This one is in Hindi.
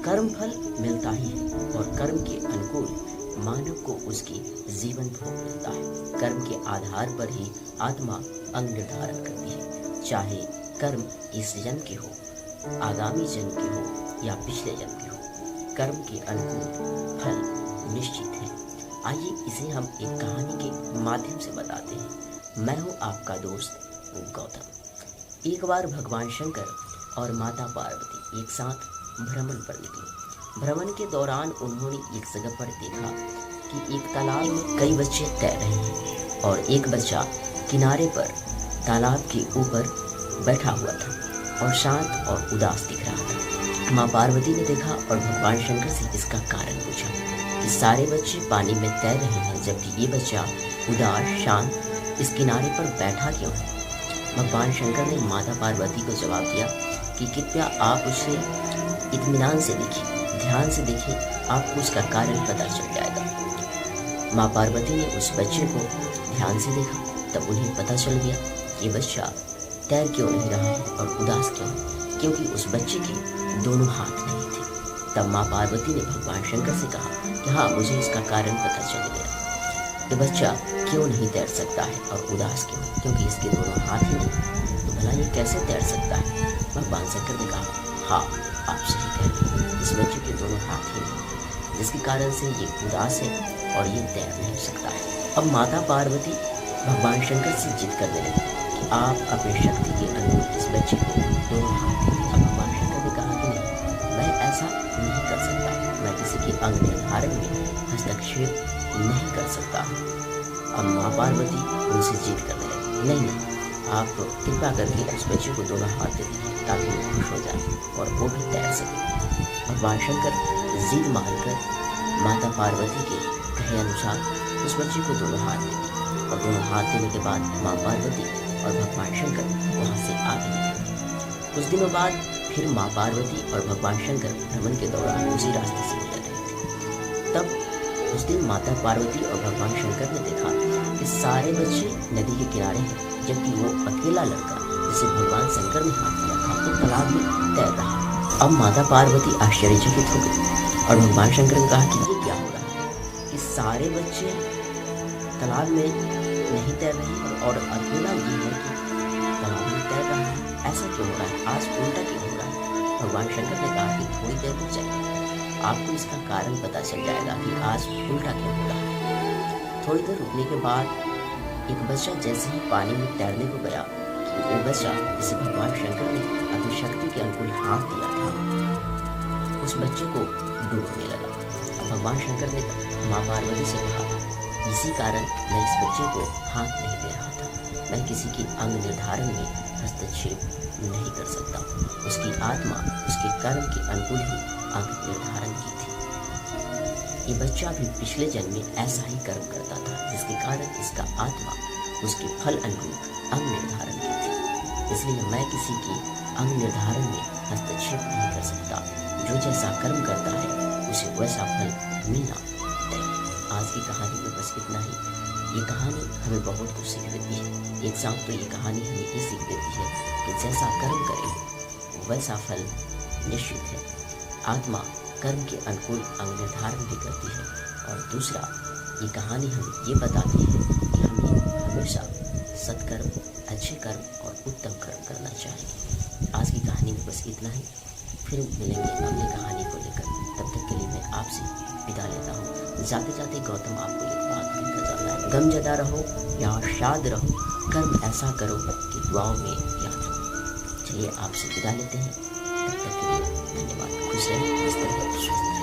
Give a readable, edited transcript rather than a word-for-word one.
कर्म फल मिलता ही है और कर्म के अनुकूल मानव को उसकी जीवन भोग मिलता है। कर्म के आधार पर ही आत्मा अंग निर्धारण करती है, चाहे कर्म इस जन्म के हो, आगामी जन्म के हो या पिछले जन्म के हो। कर्म के अनुकूल फल निश्चित है। आइए इसे हम एक कहानी के माध्यम से बताते हैं। मैं हूँ आपका दोस्त गौतम। एक बार भगवान शंकर और माता पार्वती एक साथ भ्रमण पर निकले। भ्रमण के दौरान उन्होंने एक जगह पर देखा कि एक तालाब में कई बच्चे तैर रहे हैं और एक बच्चा किनारे पर तालाब के ऊपर बैठा हुआ था और शांत और उदास दिख रहा था। माँ पार्वती ने देखा और भगवान शंकर से इसका कारण पूछा कि सारे बच्चे पानी में तैर रहे हैं जबकि ये बच्चा उदास शांत इस किनारे पर बैठा क्यों है। भगवान शंकर ने माता पार्वती को जवाब दिया कि कृपया आप उसे इत्मीनान से देखिए, ध्यान से देखिए, आपको उसका कारण पता चल जाएगा। माँ पार्वती ने उस बच्चे को ध्यान से देखा, तब उन्हें पता चल गया कि बच्चा तैर क्यों नहीं रहा है और उदास क्यों है, क्योंकि उस बच्चे के दोनों हाथ नहीं थे। तब माँ पार्वती ने भगवान शंकर से कहा कि हाँ, मुझे इसका कारण पता चल गया। ये बच्चा क्यों नहीं तैर सकता है और उदास क्यों, क्योंकि इसके दोनों हाथ ही नहीं, तो भला ये कैसे तैर सकता है। भगवान शंकर ने कहा हाँ, आप सही कह रहे हैं, इस बच्चे के दोनों हाथ ही नहीं, जिसके कारण से ये उदास है और ये तैर नहीं सकता है। अब माता पार्वती भगवान शंकर से जिद करने लगी कि आप अपनी शक्ति के अनुरूप इस बच्चे को दोनों हाथ दें। अब भगवान शंकर ने कहा कि नहीं, मैं ऐसा नहीं कर सकता, मैं किसी के अंग निर्धारण में हस्तक्षेप नहीं कर सकता। अब माँ पार्वती उनसे जिद करने लगी, नहीं, आप कृपा करके उस बच्चे को दोनों हाथ दे दीजिए ताकि वो खुश हो जाए और वो भी तैर सके। भगवान शंकर जिद मानकर माता पार्वती के कहे अनुसार उस बच्चे को दोनों हाथ दे दिए और दोनों हाथ देने के बाद माँ पार्वती और भगवान शंकर वहाँ से आगे निकले। कुछ दिनों बाद फिर माँ पार्वती और भगवान शंकर भ्रमण के दौरान उसी रास्ते से गुजर रहे थे। तब उस दिन माता पार्वती और भगवान शंकर ने देखा कि सारे बच्चे नदी के किनारे हैं, जबकि वो अकेला लड़का जिसे भगवान शंकर ने हाथ दिया था वो तालाब में तैर रहा है। अब माता पार्वती आश्चर्यचकित हो गई और भगवान शंकर ने कहा कि ये क्या हो रहा है कि सारे बच्चे तालाब में नहीं तैर रहे और अकेला ये है कि तालाब में तैर रहा है, ऐसा क्यों हो रहा है, आज उल्टा क्यों हो रहा है। भगवान शंकर ने कहा कि थोड़ी देर रुक जाइए, आपको इसका कारण पता चल जाएगा कि आज उल्टा क्यों हो रहा है। थोड़ी देर रुकने के बाद एक बच्चा जैसे ही पानी में तैरने को गया कि वो बच्चा जिसे भगवान शंकर ने अपनी शक्ति के अनुकूल हाथ दिया था, उस बच्चे को डूबने लगा। अब भगवान शंकर ने माँ पार्वती से कहा, इसी कारण मैं इस बच्चे को हाथ नहीं दे रहा था, मैं किसी के अंग निर्धारण में हस्तक्षेप नहीं कर सकता। उसकी आत्मा उसके कर्म के अनुकूल ही अंग निर्धारण की थी। ये बच्चा भी पिछले जन्म में ऐसा ही कर्म करता था, जिसके कारण इसका आत्मा उसके फल अनुरूप अंग निर्धारण की थी। इसलिए मैं किसी के अंग निर्धारण में हस्तक्षेप नहीं कर सकता। जो जैसा कर्म करता है उसे वैसा फल मिलना तय है। आज की कहानी में बस इतना ही। ये कहानी हमें बहुत कुछ सीख देती है। एक साथ तो ये कहानी हमें ये सीख देती है कि जैसा कर्म करें वैसा फल निश्चित है। आत्मा कर्म के अनुकूल अंग निर्धारण भी करती है। और दूसरा, ये कहानी हमें ये बताती है कि हमें हमेशा सत्कर्म, अच्छे कर्म और उत्तम कर्म करना चाहिए। आज की कहानी में बस इतना ही। फिर मिलेंगे अगली कहानी को लेकर। तब तक के लिए मैं आपसे विदा लेता हूँ। जाते जाते गौतम आपको एक बात कहकर जाता है, गम जदा रहो या शाद रहो, कर्म ऐसा करो कि दुआओं में याद रहो। चलिए आपसे विदा लेते हैं। तब तक के लिए धन्यवाद। खुश रहें, मस्त रहें, स्वस्थ रहें।